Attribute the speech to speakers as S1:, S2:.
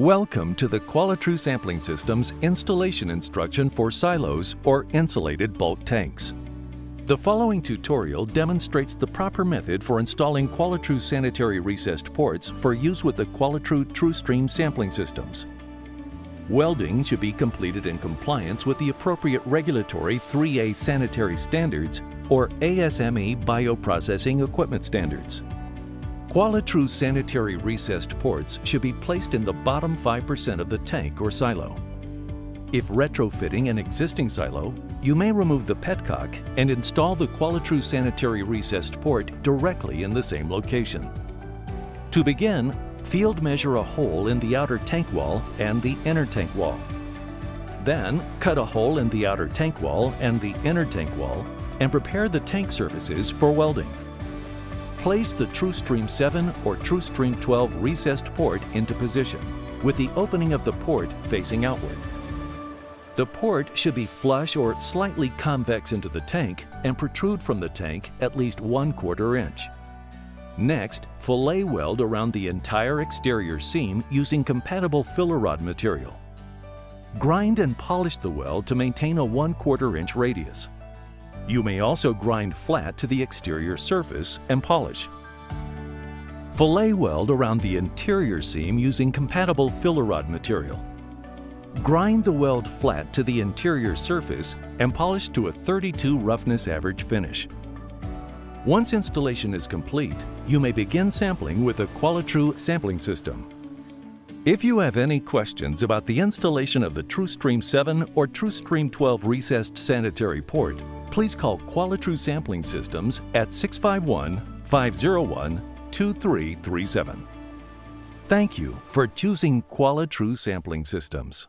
S1: Welcome to the Qualitru Sampling System's installation instruction for silos or insulated bulk tanks. The following tutorial demonstrates the proper method for installing Qualitru sanitary recessed ports for use with the Qualitru TruStream sampling systems. Welding should be completed in compliance with the appropriate regulatory 3A sanitary standards or ASME bioprocessing equipment standards. Qualitru sanitary recessed ports should be placed in the bottom 5% of the tank or silo. If retrofitting an existing silo, you may remove the petcock and install the Qualitru sanitary recessed port directly in the same location. To begin, field measure a hole in the outer tank wall and the inner tank wall. Then, cut a hole in the outer tank wall and the inner tank wall and prepare the tank surfaces for welding. Place the TruStream 7 or TruStream 12 recessed port into position, with the opening of the port facing outward. The port should be flush or slightly convex into the tank and protrude from the tank at least 1/4 inch. Next, fillet weld around the entire exterior seam using compatible filler rod material. Grind and polish the weld to maintain a 1/4 inch radius. You may also grind flat to the exterior surface and polish. Fillet weld around the interior seam using compatible filler rod material. Grind the weld flat to the interior surface and polish to a 32 roughness average finish. Once installation is complete, you may begin sampling with the Qualitru sampling system. If you have any questions about the installation of the TruStream 7 or TruStream 12 recessed sanitary port, please call Qualitru Sampling Systems at 651-501-2337. Thank you for choosing Qualitru Sampling Systems.